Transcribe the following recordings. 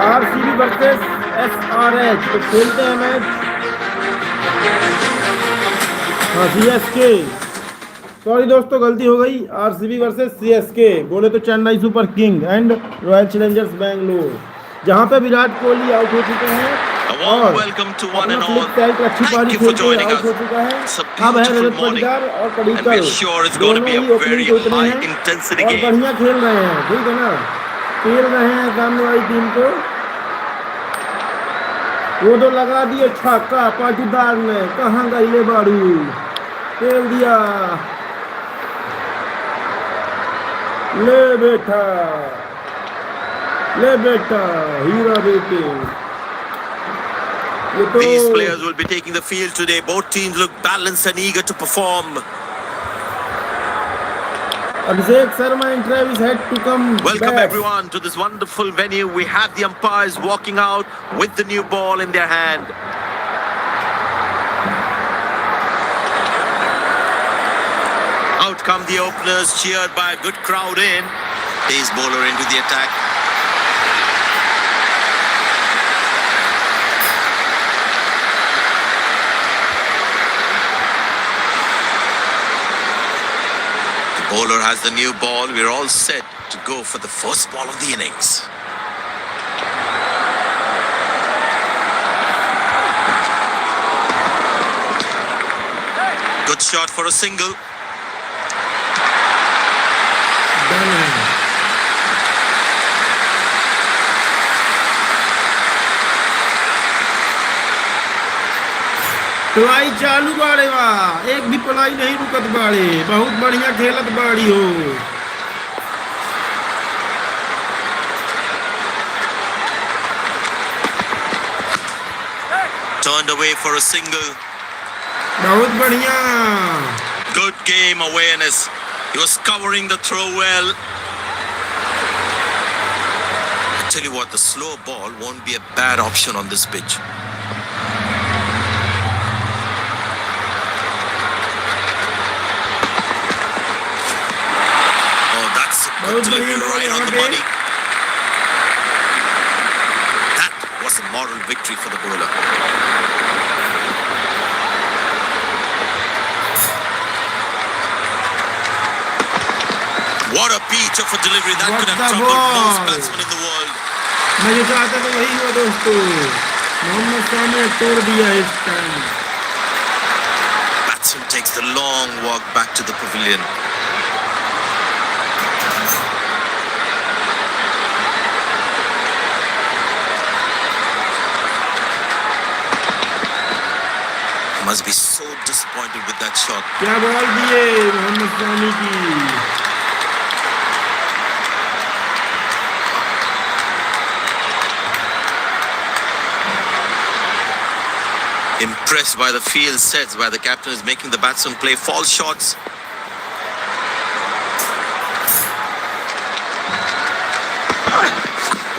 RCB versus SRH। तो खेलते हैं मैच। हाँ, CSK, सॉरी दोस्तों गलती हो गई, RCB वर्सेस CSK, बोले तो Chennai super king and royal Challengers Bangalore, जहां पे विराट कोहली आउट हो चुके हैं और अपना फ्लिप साइड अच्छी पारी खेलते आउट हो चुका है। अब है रजत पाटीदार और पडिक्कल, दोनों ही ओपनिंग पे उतरे हैं और बढ़िया खेल रहे हैं, ठीक है ना, खेल रहे हैं सामने वाली टीम को। वो तो लगा दिए छक्का पाटीदार ने, कहाँ गईले बारू, खेल दिया, ले बेटा, ले बेटा, हीरा बेटे। These players will be taking the field today. Both teams look balanced and eager to perform. Abhishek Sharma and Travis had to come Welcome back. everyone to this wonderful venue. We have the umpires walking out with the new ball in their hand. Out come the openers, cheered by a good crowd in. Pace bowler into the attack. The bowler has the new ball. We're all set to go for the first ball of the innings. Good shot for a single. पलाई चालू बाड़े बा, एक भी पलाई नहीं रुकत बाड़े, बहुत बढ़िया खेलत बाड़ी हो। Turned away for a single. बहुत बढ़िया। Good game awareness. He was covering the throw well. I tell you what, the slow ball won't be a bad option on this pitch. Oh, that's a good delivery right on the money. That was a moral victory for the bowler. What a beat of a delivery that could have troubled most batsmen in the world. मैं जो चाहता था वही हुआ दोस्तों, मोहम्मद शामी ने तोड़ दिया इस time. Batsman takes the long walk back to the pavilion. Must be so disappointed with that shot. क्या बॉल दिए मोहम्मद शामी की। Impressed by the field sets, by the captain is making the batsman play false shots.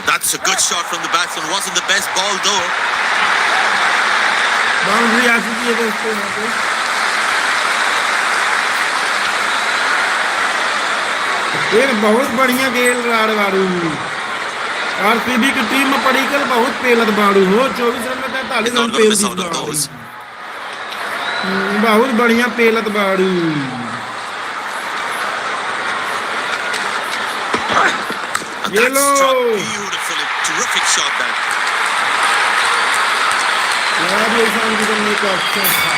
That's a good shot from the batsman. Wasn't the best ball though. Boundary आ चुकी है दोस्तों यहाँ पे। फिर बहुत बढ़िया खेल रहा है बारू। RCB की टीम में पडिक्कल बहुत पेलत बाड़ू हो, 24 रन में 43 रन पेल दी बाड़ू, बहुत बढ़िया पेलत बाड़ू। ये लो, Terrific shot that. यहाँ भी इंसान की करने का ऑप्शन था,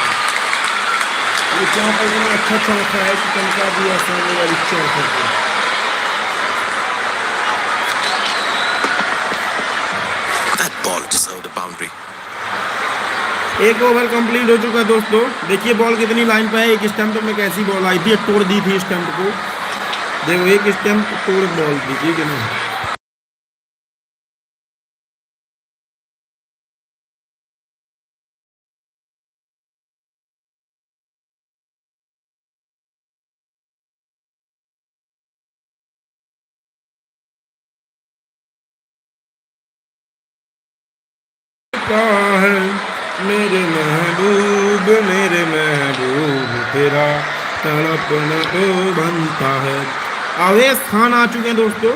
ये जहाँ पर इतना अच्छा चौका है कि चमका दिया सामने वाली चौके को। एक ओवर कंप्लीट हो चुका है दोस्तों। देखिए बॉल कितनी लाइन पे है, एक स्टंप में कैसी बॉल आई थी, तोड़ दी थी स्टंप को, देखो एक स्टंप तोड़ बॉल थी, ठीक है ना। है मेरे महबूब तेरा तड़पना तो बनता है। आवेश खान आ चुके हैं दोस्तों,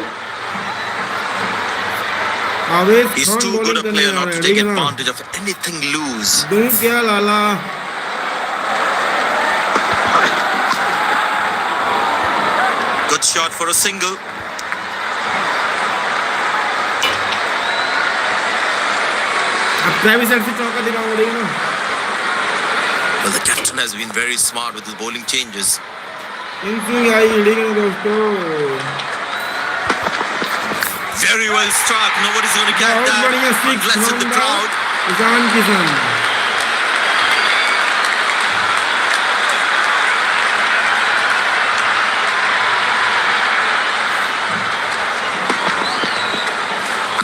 आवेश He's Khan too good bowling a करने player जा not रहे to हैं, take ठीक है ना? advantage of anything loose. दूं क्या लाला? Good shot for a single. अब ट्रेविस हेड से चौका दिलाऊंगा, ठीक है ना? Well, the captain has been very smart with his bowling changes. In swing आई, ठीक है ना दोस्तों? Very well struck. Nobody's going to catch बहुत that बढ़िया six unless in the from the crowd. Ishan Kishan.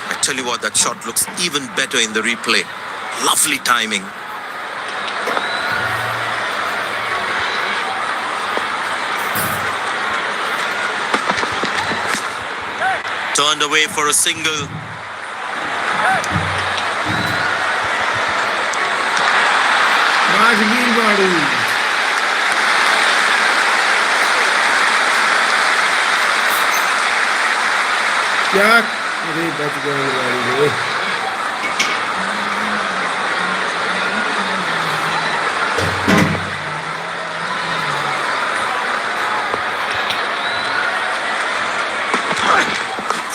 I tell you what, that shot looks even better in the replay. Lovely timing. Turned away for a single. Rajveer बाड़ू। क्या? अरे बच गए बाड़ू रे।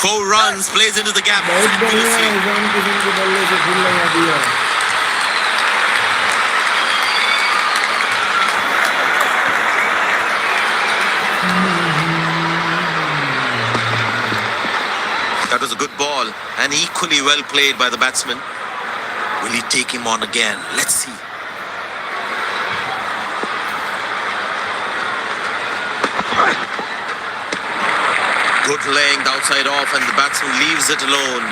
Four runs, plays into the gap बहुत बढ़िया fabulously. Ishan Kishan के बल्ले से फुल लगा दिया। That was a good ball and equally well played by the batsman. Will he take him on again? Let's see. Good laying the outside off and the batsman leaves it alone.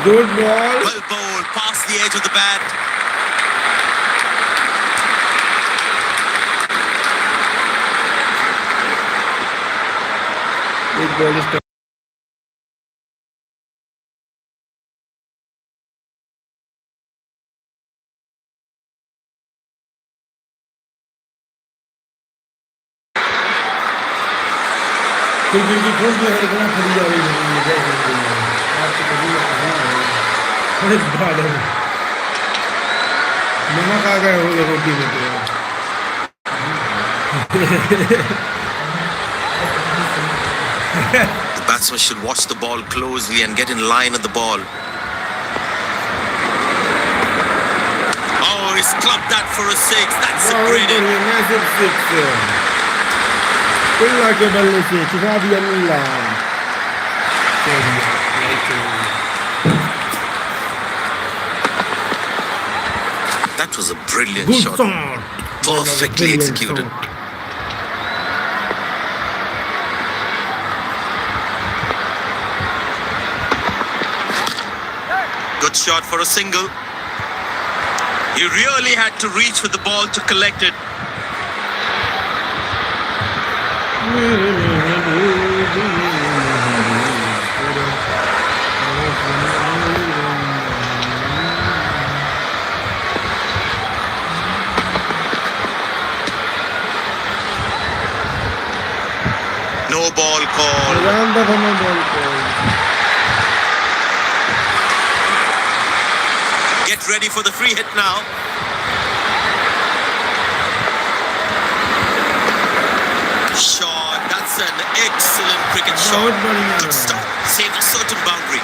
Good ball. Well bowled, past the edge of the bat. Big ball is क्योंकि खोल दिया है, इतना खड़ी जा रही है मुझे आपको कभी अरे बाल नमक आ गया होगा रोटी में The batsman should watch the ball closely and get in line at the ball. Oh, he's clubbed that for a six. That's a great hit. Massive six कुल्ला के बल्ले से चुका दिया नीला। That was a brilliant Good shot. shot. Perfectly Brilliant executed. shot. Good shot for a single. He really had to reach for the ball to collect it. No ball call. Round of no ball call. Get ready for the free hit now. Shot. That's an excellent cricket shot. बहुत बढ़िया। Good stop. Saved a certain boundary.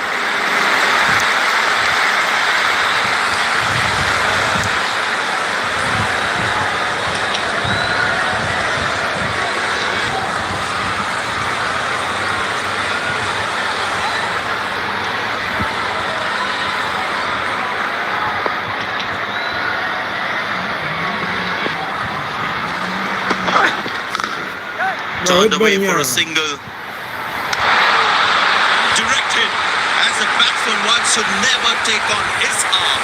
Turned away for a single. Directed as a batsman, one should never take on his arm.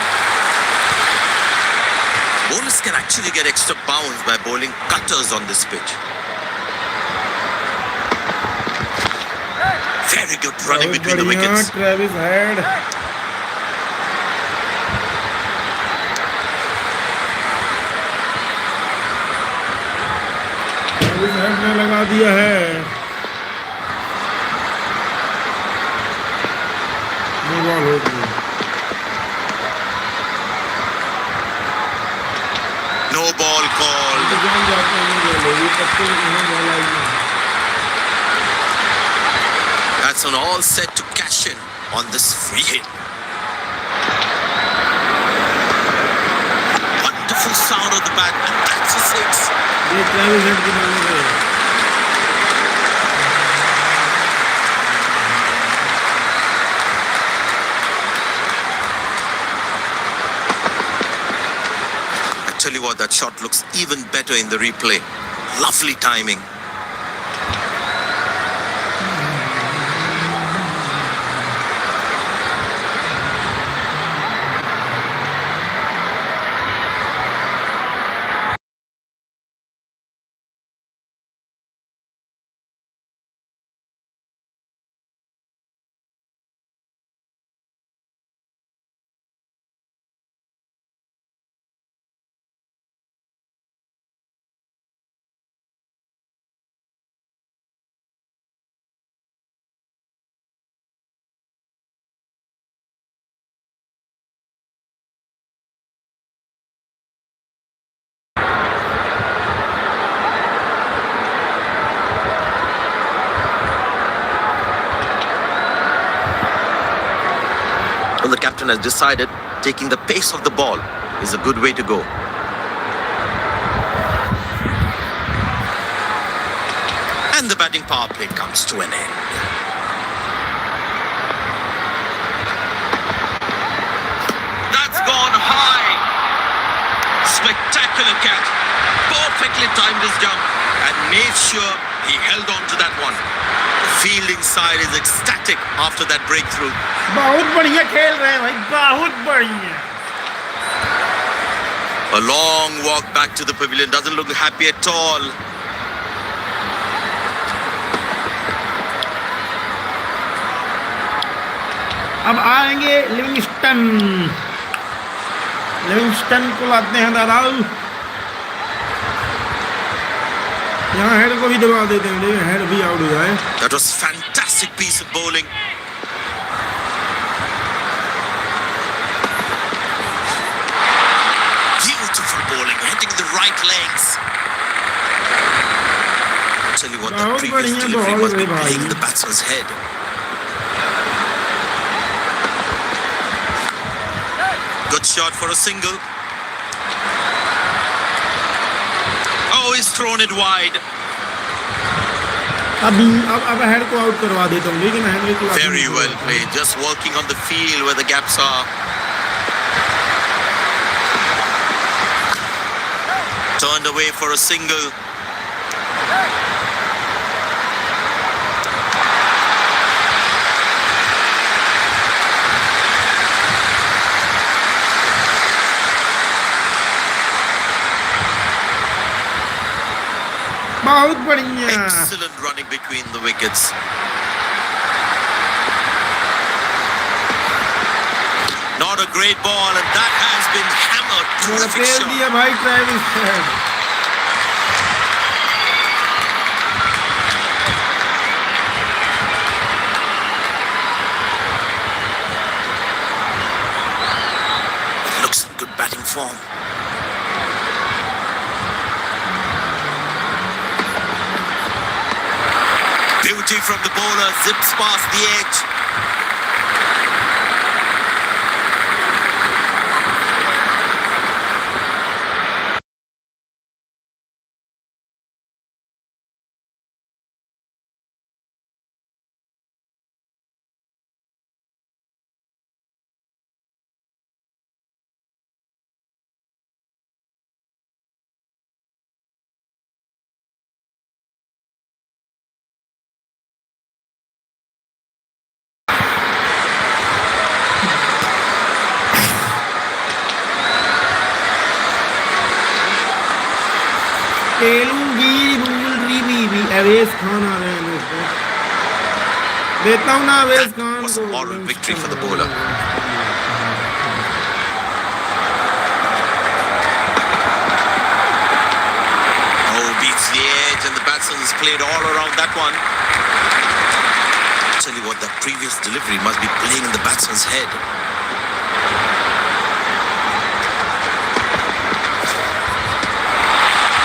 Bowlers can actually get extra bounce by bowling cutters on this pitch. Very good running between the wickets. Travis head इस head ने लगा दिया है। No ball हो गई। No ball called. जान जाते हैं ये पत्ते नहीं ball I. That's an all set to cash in on this free hit. Wonderful sound of the bat, and that's a six. ये ट्रेविस हेड की बॉलिंग है। I tell you what, that shot looks even better in the replay. Lovely timing. Well, the captain has decided taking the pace of the ball is a good way to go. And the batting power play comes to an end. That's gone high. Spectacular catch. Perfectly timed his jump and made sure he held on to that one. The fielding side is ecstatic after that breakthrough. बहुत बढ़िया खेल रहे हैं भाई, बहुत बढ़िया। A long walk back to the pavilion, doesn't look happy at all. अब आएंगे लिविंगस्टन। लिविंगस्टन को लाते हैं दादा। यहाँ हेड को भी दबा देते हैं, लेकिन हेड भी आउट हो जाए। That was fantastic piece of bowling. Beautiful bowling, hitting the right legs. Tell you what, the बहुत previous बढ़िया delivery बॉल must है be भाई। playing the batsman's head. Good shot for a single. Oh, he's thrown it wide. अब head को out करवा देता हूँ, लेकिन हेड को Very well played. Just working on the field where the gaps are. Turned away for a single. बहुत बढ़िया। Excellent running between the wickets. Not a great ball, and that has been hammered. Terrific fail shot. दिया भाई Travis head. Looks in good batting form. Beauty from the bowler, zips past the edge. Avesh Khan आ रहे हैं दोस्तों, देता हूँ ना Avesh Khan Was को। moral victory for the bowler. Oh, beats the edge and the bat played all around that one. Tell you what, that previous delivery must be playing in the batsman's head.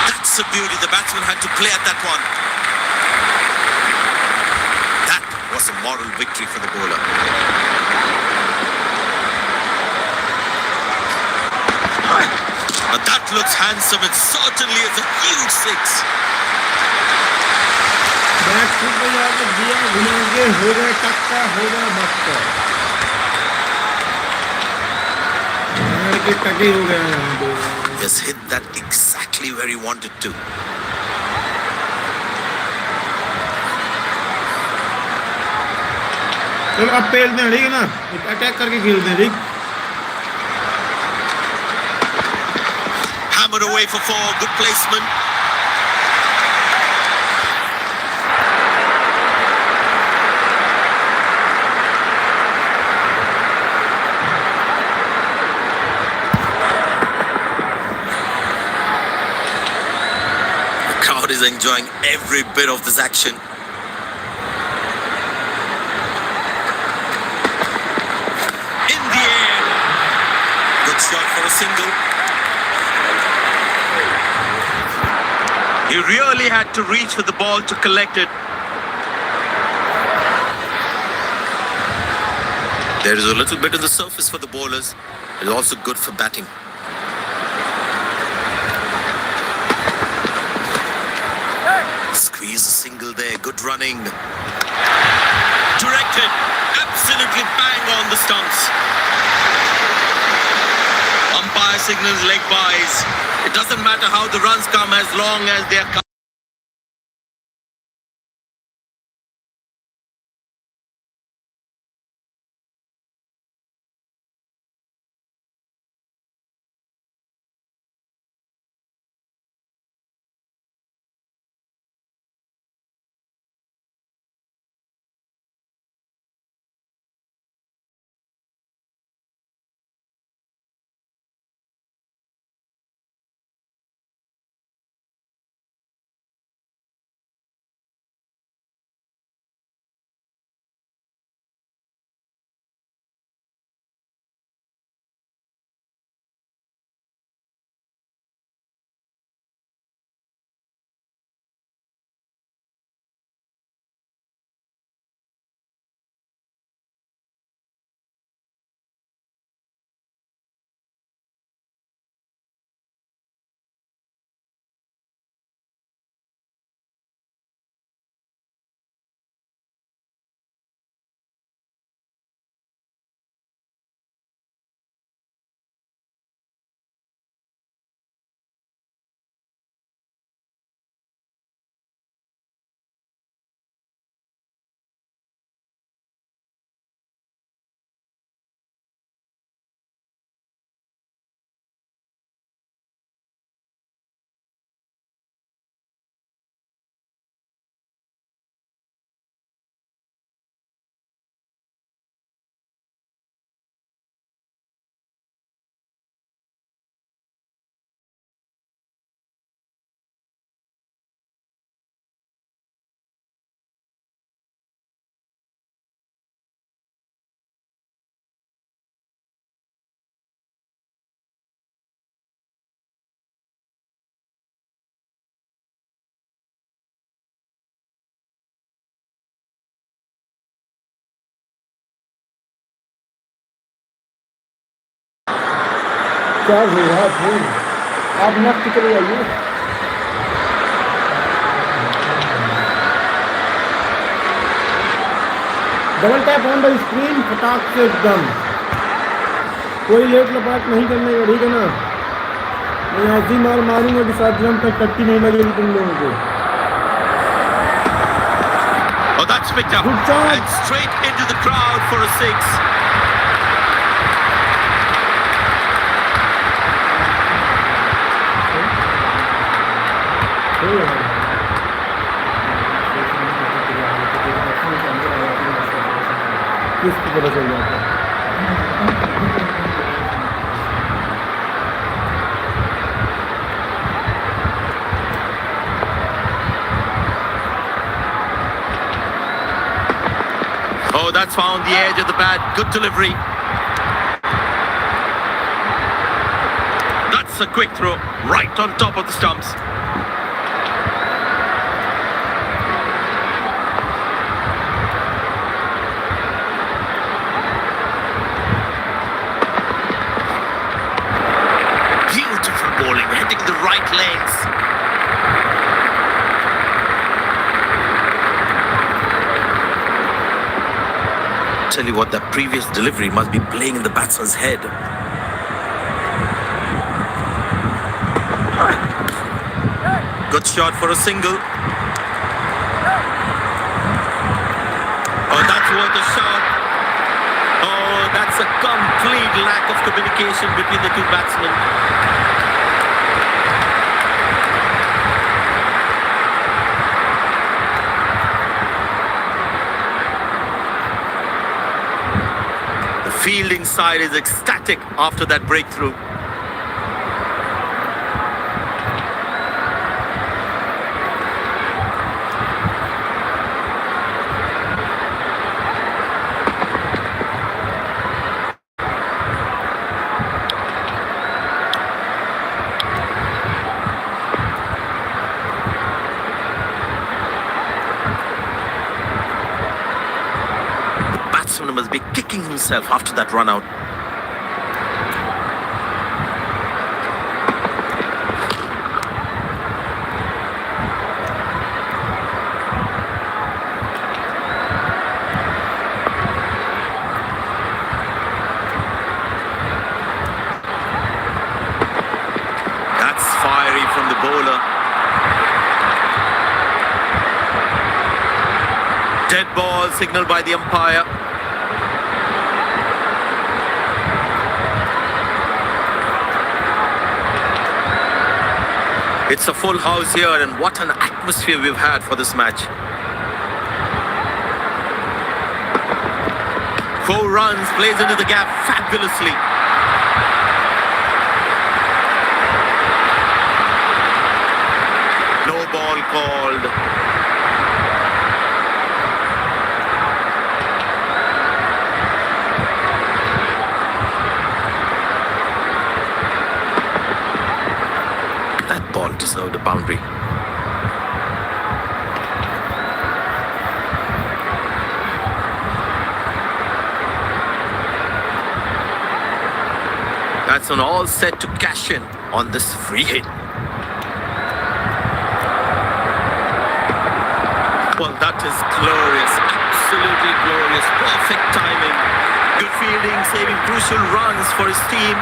That's a beauty. The batsman had to play at that one. That was a moral victory for the bowler. But that looks handsome. It certainly is a huge six. Bat छूट गया तो दिया घुमाओगे हो गए टक्का हो गया बक्का मार के टके हो गया यहाँ पे Just hit that exactly where he wanted to. चलो अब खेलते हैं ठीक है ना अटैक करके खेलते हैं ठीक Hammered away for four. Good placement. Is enjoying every bit of this action. In the air. Good shot for a single. He really had to reach for the ball to collect it. There is a little bit on the surface for the bowlers. It is also good for batting. Squeeze a single there. Good running. Directed. Absolutely bang on the stumps. Umpire signals leg byes. It doesn't matter how the runs come as long as they are coming. क्या हुआ भाई आप नष्ट चले जाइए double tap on the screen फटाक से एकदम कोई लेट लपाट नहीं करने का ठीक है ना मैं ऐसी मार मारूंगा कि 7 जन तक टट्टी नहीं लगेगी तुम लोगों को Oh, that's picked up. Good job. And straight into the crowd for a six. किसको पता चल जाता है that's found the edge of the bat. Good delivery. That's a quick throw right on top of the stumps. Beautiful bowling, hitting the right legs. Tell you what, that previous delivery must be playing in the batsman's head. Good shot for a single. Oh, that's worth a shot. Oh, that's a complete lack of communication between the two batsmen. The fielding side is ecstatic after that breakthrough. Batsman must be kicking himself after that run out. That's fiery from the bowler. Dead ball signaled by the umpire. It's a full house here, and what an atmosphere we've had for this match. 4 runs, plays into the gap fabulously. No ball called. That ball deserved a boundary. That's an all set to cash in on this free hit. Well, that is glorious, absolutely glorious, perfect timing. Good fielding, saving crucial runs for his team.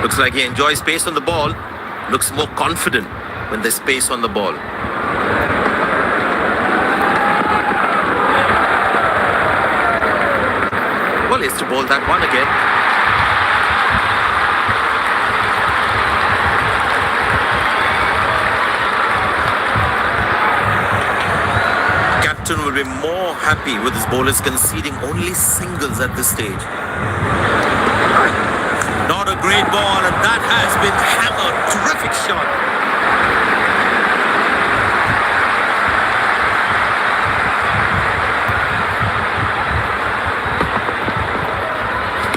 Looks like he enjoys space on the ball. Looks more confident when there's space on the ball. Well, he has to bowl that one again. Captain will be more happy with his bowlers conceding only singles at this stage. Not a great ball, and that has been hammered. Terrific shot.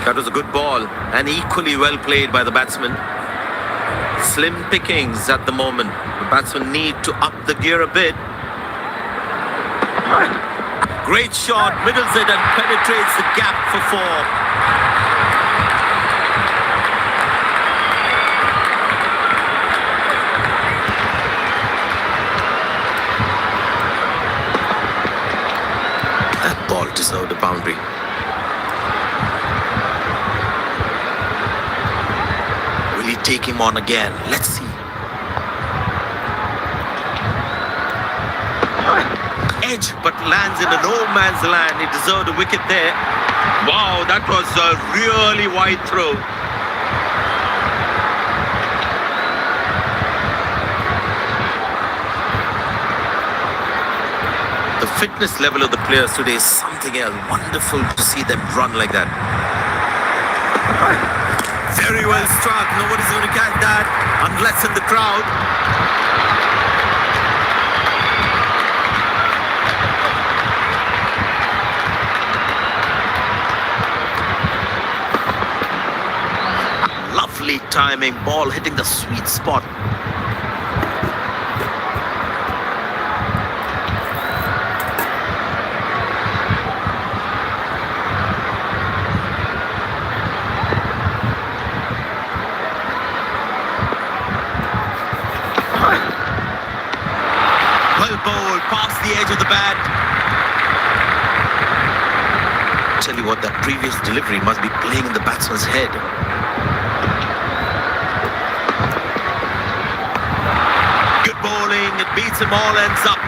That was a good ball and equally well played by the batsman. Slim pickings at the moment. The batsmen need to up the gear a bit. Great shot, middles it and penetrates the gap for four. That ball deserved a boundary. Will he take him on again? Let's see. Edge, but lands in a no-man's land. He deserved a wicket there. Wow, that was a really wide throw. The fitness level of the players today is something else. Wonderful to see them run like that. Very well struck. Nobody's going to catch that unless in the crowd. Lovely timing. Ball hitting the sweet spot. Well bowled, past the edge of the bat. Tell you what, that previous delivery must be playing in the batsman's head. Good bowling, it beats him all, ends up.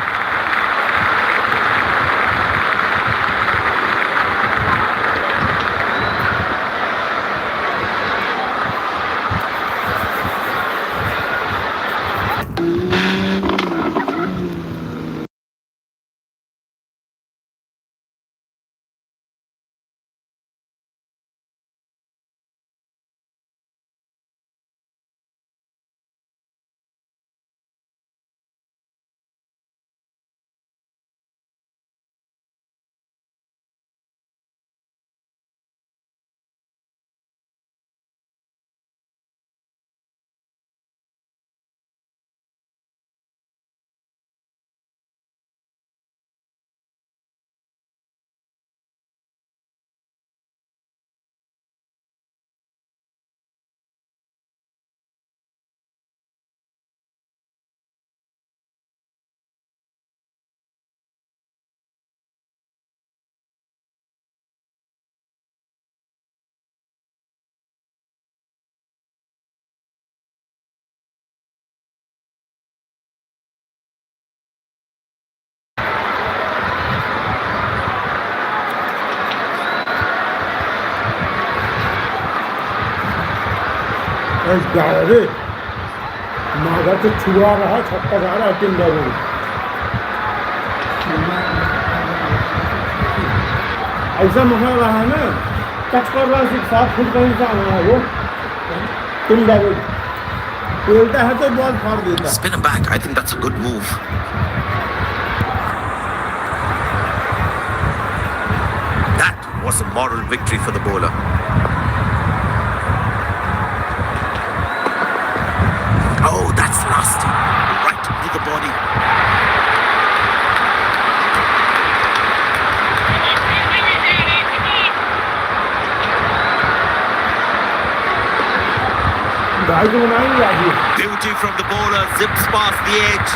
रे मागर तो छुआ रहा छक्का जा रहा team down ऐसा महा रहा है ना टच कर रहा है 7 फुट कहीं से आना है वो टीम डाउन खेलता है तो बॉल फाड़ देता है. Spin him back. I think that's a good move. That was a moral victory for the bowler. Oh, that's nasty. Right to the body. Beauty from the bowler, zips past the edge.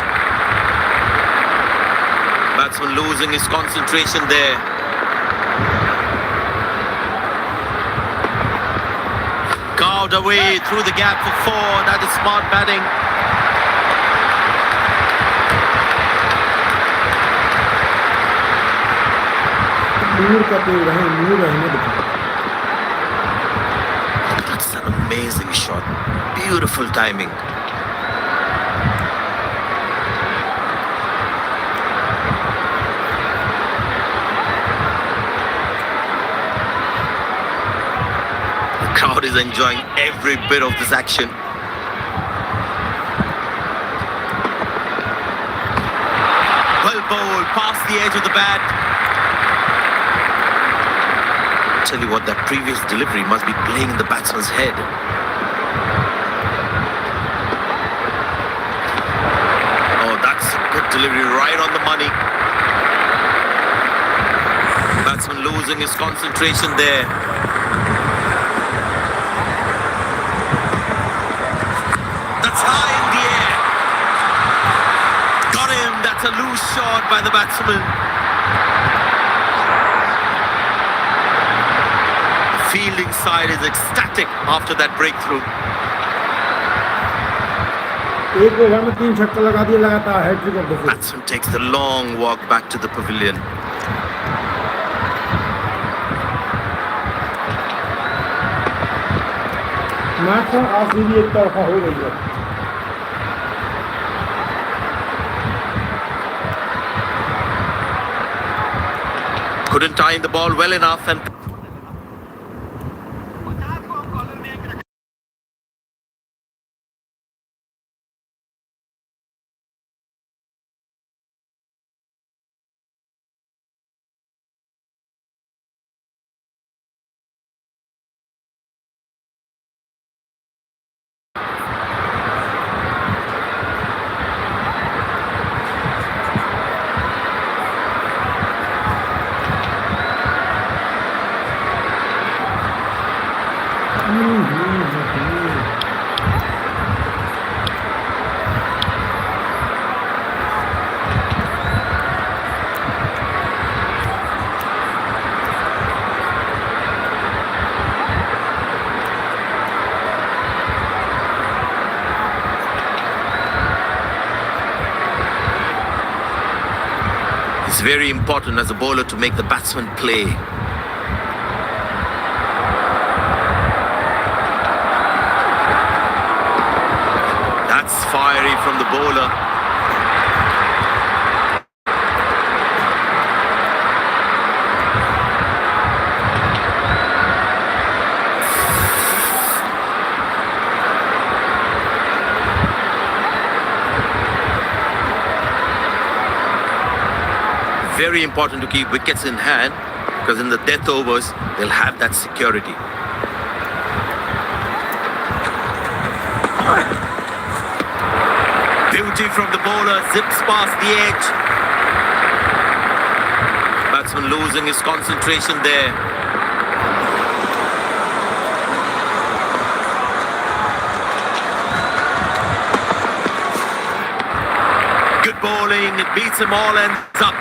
Batsman losing his concentration there. Carved away through the gap for 4. That is smart batting. That's an amazing shot. Beautiful timing. The crowd is enjoying every bit of this action. Well bowled, past the edge of the bat. Tell you what, that previous delivery must be playing in the batsman's head. Oh, that's a good delivery, right on the money. Batsman losing his concentration there. That's high in the air. Got him. That's a loose shot by the batsman. The fielding side is ecstatic after that breakthrough. एक over में 3 छक्का लगा दिया लगातार, hattrick of the fifth. Batsman takes the long walk back to the pavilion. Match का RCB एक तरफा हो गई है. Couldn't time the ball well enough and it's very important as a bowler to make the batsman play. That's fiery from the bowler. Very important to keep wickets in hand because in the death overs, they'll have that security. Beauty from the bowler, zips past the edge. Batsman losing his concentration there. Good bowling, it beats them all, ends up.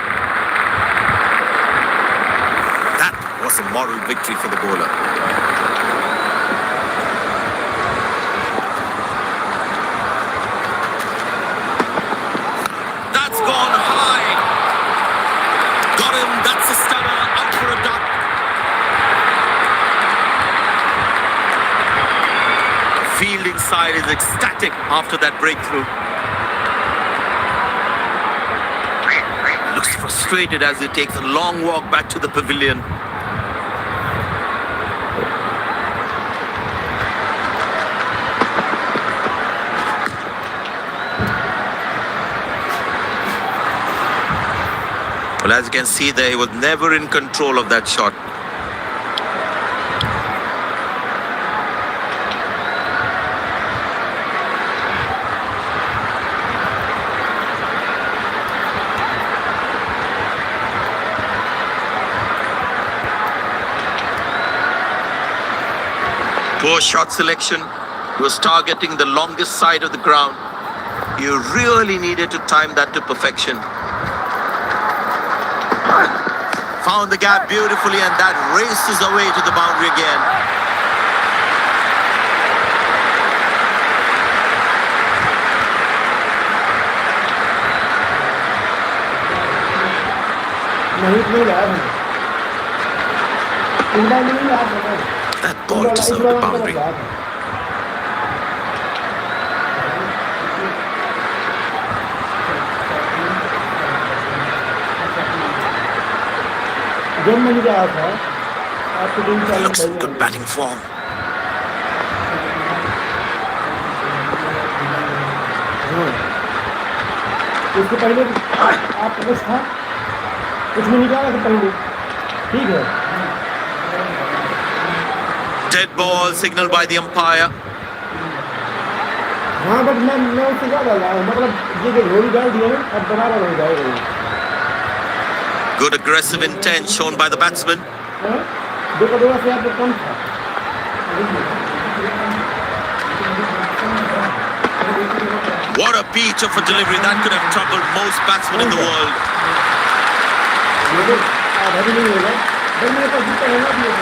Was a moral victory for the bowler. That's gone high. Got him. That's a stunner. Out for a duck. The fielding side is ecstatic after that breakthrough. Looks frustrated as he takes a long walk back to the pavilion. Well, as you can see there, he was never in control of that shot. Poor shot selection. He was targeting the longest side of the ground. You really needed to time that to perfection. Found the gap beautifully and that races away to the boundary again. That ball deserved the boundary. Looks in good batting form. हाँ, इसके पहले आपको कुछ था, कुछ में निकाला था पहले, ठीक है। Dead ball signaled by the umpire. हाँ बट मैं उससे ज़्यादा लाया, मतलब ये जो घोड़ी डाल दिया ना, अब बराबर हो जाएगा ये। Good aggressive intent shown by the batsman. हाँ? दो कदों से आपको कम था। What a beat of a delivery that could have troubled most batsmen in the world. ये तो आधा भी नहीं होगा, बस मेरे पास जितना होना भी है।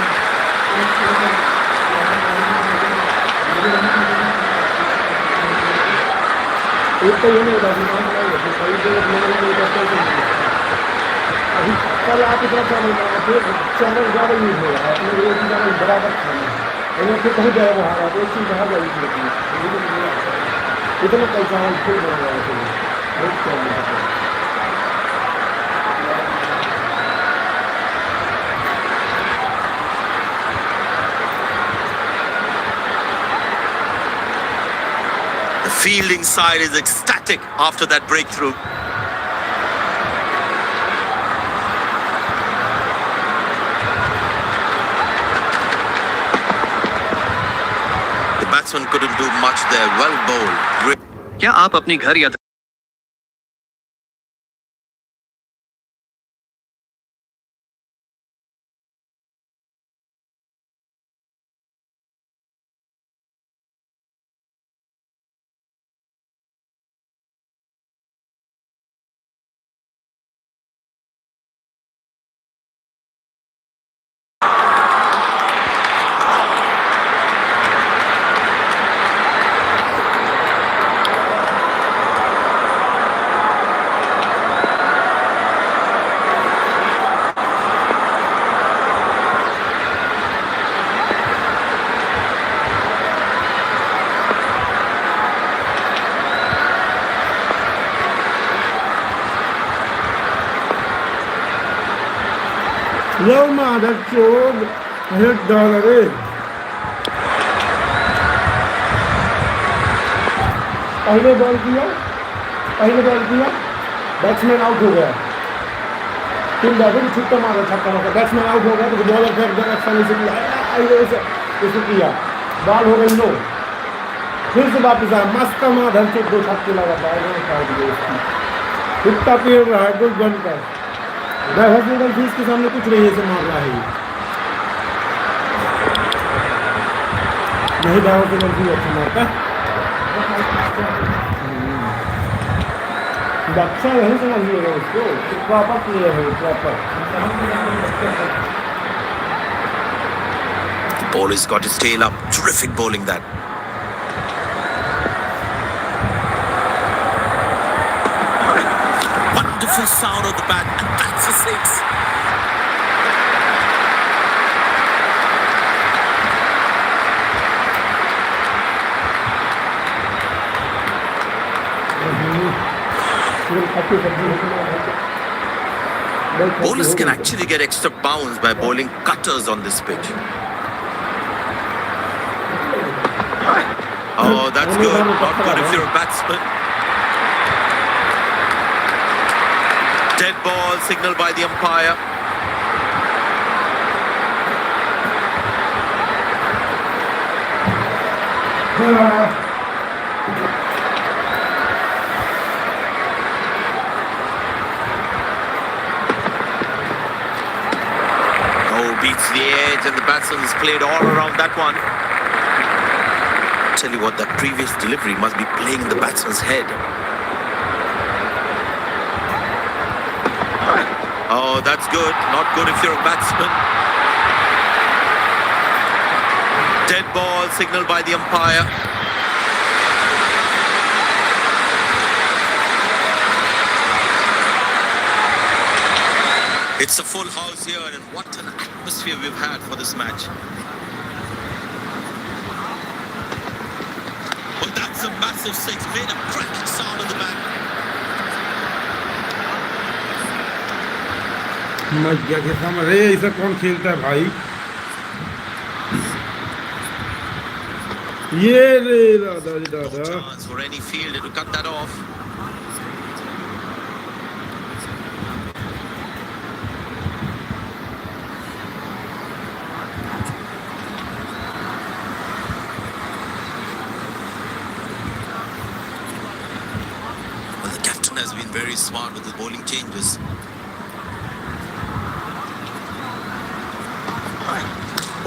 एक तो ये नहीं होता कि मान लो कि कई जगह मैंने नहीं करता है। अभी कल आप इतना चैनल बनाना, फिर चैनल ज़्यादा यूज हो रहा है, अपने लिए चैनल बराबर खाना है, और फिर कहीं जाएगा हारा तो एक चीज़ बाहर जाएगी लेकिन इतना कल चैनल फिर बना हुआ है, बहुत चैनल है। The fielding side is ecstatic after that breakthrough. The batsman couldn't do much there. Well bowled. क्या आप अपनी घर या Yo motherfucker, hit dollar रे। पहले बॉल किया, बैट्समैन आउट हो गया, तीन बैटर छक्का मारा, बैट्समैन आउट हो गया तो बॉलर फिर डायरेक्शन से किया, बॉल हो गई नो, फिर से वापस आया, मस्त मार ढंग से दो छक्के लगा पाएगा, कितना पेड़ रहा है कोई बनकर फीस के सामने कुछ नहीं ऐसे मार रहा है ये। नहीं डायवर्सिबल फीस अच्छा मारता है, अच्छा नहीं समझिएगा उसको, प्रॉपर प्लेयर है proper. Ball has got his tail up. Terrific bowling that. Wonderful sound of the bat, and that's a six. Bowlers can actually get extra bounce by bowling cutters on this pitch. Oh, that's good. Not good if you're a batsman. Dead ball signaled by the umpire. Oh, beats the edge, and the batsman's played all around that one. Tell you what, that previous delivery must be playing in the batsman's head. Oh, that's good. Not good if you're a batsman. Dead ball signaled by the umpire. It's a full house here, and what an atmosphere we've had for this match. But that's a massive six, made a cracking sound in the back. Much गया कि समझ ऐसा कौन खेलता है भाई। ये रे दादा रे No दादा। chance for any fielder to cut that off. Well, the captain has been very smart with the bowling changes.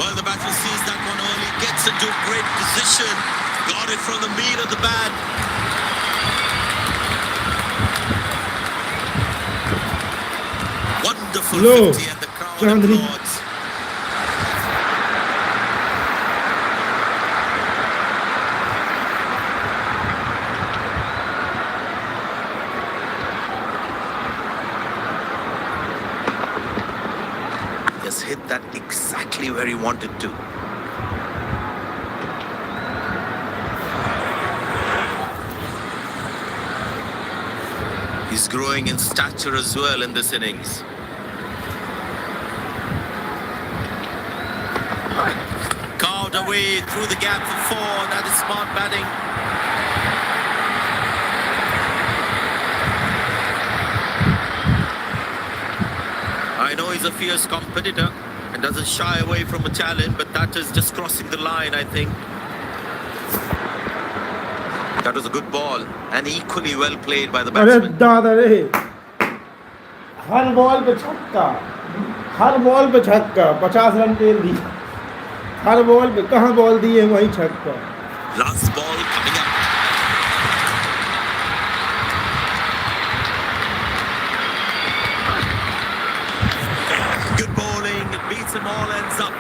Well, the batsman sees that one early, gets into a great position, got it from the meat of the bat. Wonderful low 50 and the crowd Chandni applauds. Just hit that exactly where he wanted to. He's growing in stature as well in this innings. Carved away through the gap for four. That is smart batting. I know he's a fierce competitor and doesn't shy away from a challenge, but that is just crossing the line, I think. That was a good ball and equally well played by the अरे batsman. दादा रे, हर ball पे छक्का, हर ball पे छक्का, 50 run तेल दी, हर ball पे कहाँ बॉल दी है वही छक्का। Last ball coming up. Good bowling, it beats them all, ends up.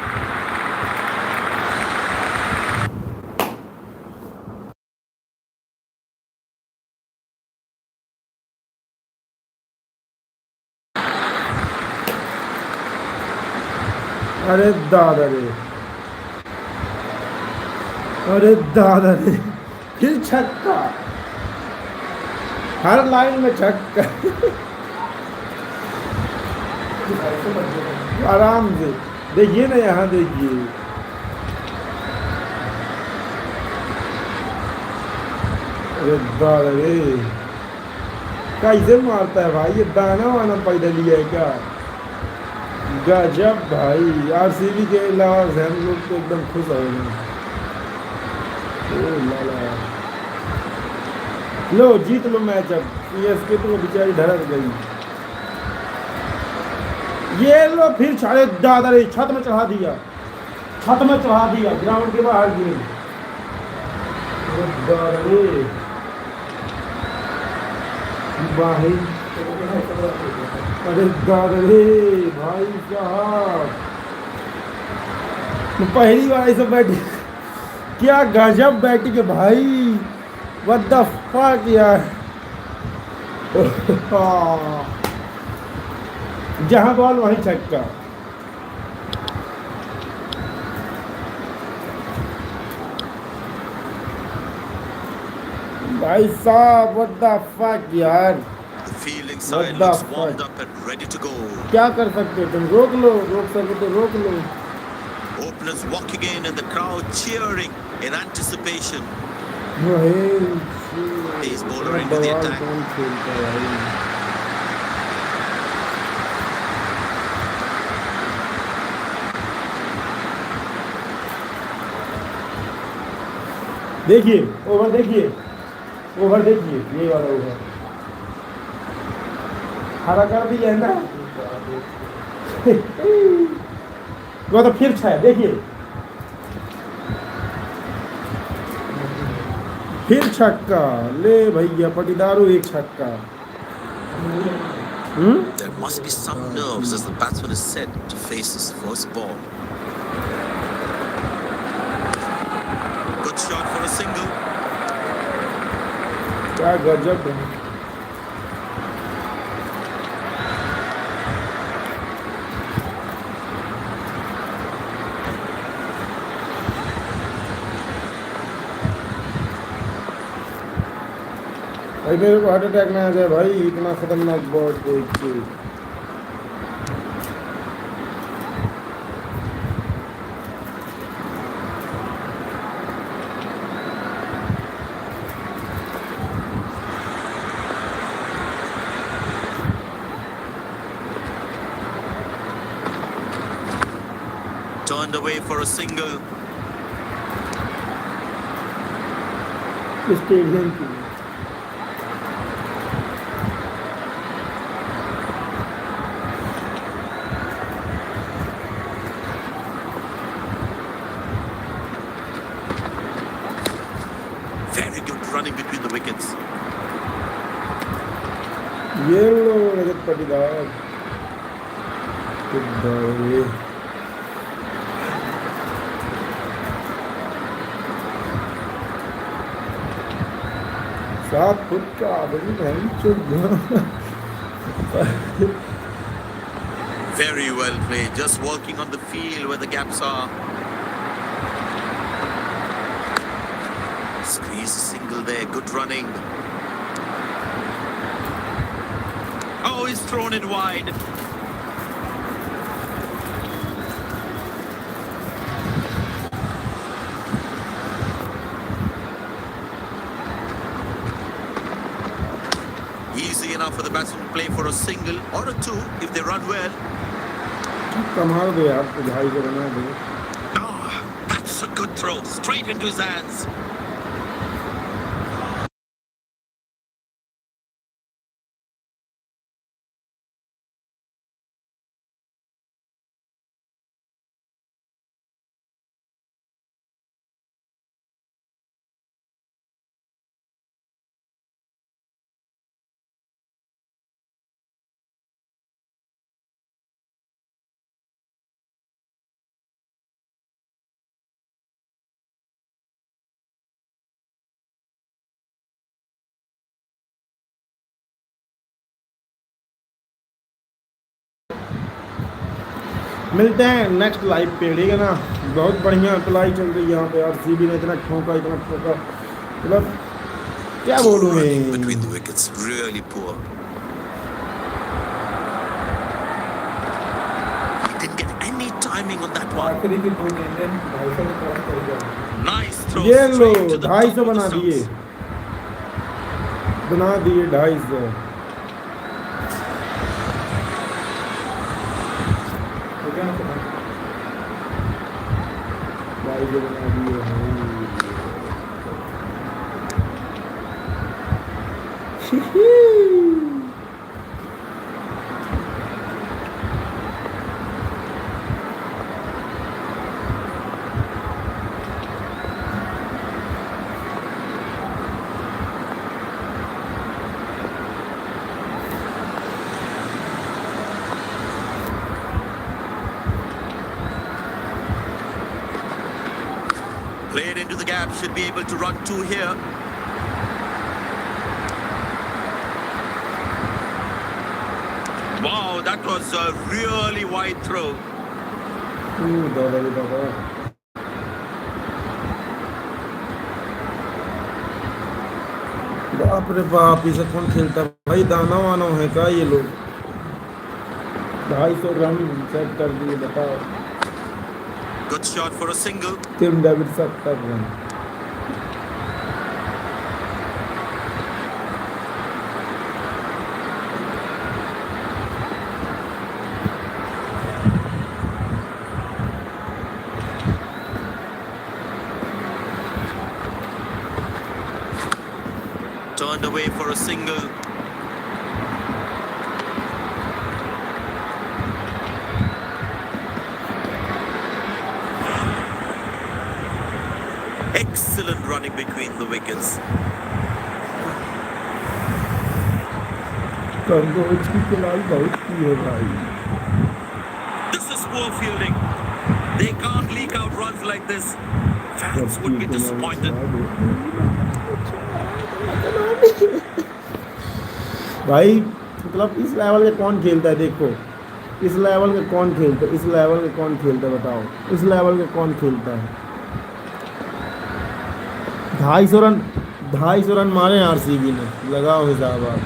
अरे दादा रे, अरे दादा रे, फिर छक्का, हर लाइन में छक्का। आराम से देखिए ना, यहाँ देखिए, अरे दादा रे, कैसे मारता है भाई, ये दाना वाना पैदा लिया है क्या? गजब भाई, आरसीबी के अलावा हम लोग तो एकदम खुश हो गए। ओ लाला, लो जीत लो मैच अब, सीएसके तो बेचारी धड़क गई। ये लो फिर छाड़े दादा रे, छत में चढ़ा दिया, छत में चढ़ा दिया, ग्राउंड के बाहर गिरे। दादा रे भाई, अरे दादा रे भाई साहब, पहली बार ऐसा बैटिंग, क्या गजब बैटिंग है भाई, व्हाट द फक यार। जहां बॉल वहीं छक्का। भाई साहब व्हाट द फक यार, The fielding side looks warmed up and ready to go. क्या कर सकते हो तुम, रोक लो, रोक सको तो रोक लो। Openers walking in and the crowd cheering in anticipation. He's bowler into the attack. कौन खेलता है भाई? देखिए ओवर, देखिए ओवर, देखिए ये वाला ओवर हरा कर दिया है ना। वो तो फिर छा, देखिए फिर छक्का, ले भैया पटीदारू, एक छक्का। There must be some nerves as the batsman is set to face his first ball. Good shot for a single. क्या गजब है। भाई मेरे को हार्ट अटैक ना आ जाए भाई, इतना खतरनाक बॉल देख के। Turned away for a single. Stadium की Very good running between the wickets. ये लो रजत पाटीदार ये 7 फुट का बड़ी Very well played. Just working on the field where the gaps are. Squeeze a single there. Good running. Oh, he's thrown it wide. Easy enough for the batsman to play for a single or a two if they run well. कमाल दो यार तो भाई को बना दो Oh, that's a good throw. Straight into his hands. मिलते हैं नेक्स्ट लाइव पे ठीक है ना बहुत बढ़िया अप्लाई चल रही है यहाँ पे आरसीबी ने इतना ठोका मतलब क्या बोलूँ मैं Between the wickets, really poor. He didn't get any timing on that one. Nice throw. ये लो straight to the 250 top of बना the दिए stumps. 250 भाई जो बना दिए Played into the gap, should be able to run two here. Wow, that was a really wide throw. बाप रे बाप इसे कौन खेलता भाई दाना वाना है क्या ये लोग 250 रन सेट कर दिए बताओ Good shot for a single. Team David 70 run Turned away for a single. Excellent running between the wickets. कंगोज की खिलाई बहुत की है भाई This is poor fielding. They can't leak out runs like this. Fans would be disappointed. भाई मतलब इस level के कौन खेलता है देखो इस लेवल के कौन खेलता है इस लेवल के कौन खेलता है बताओ इस लेवल के कौन खेलता है 250 रन मारे आरसीबी ने लगाओ हिसाब आप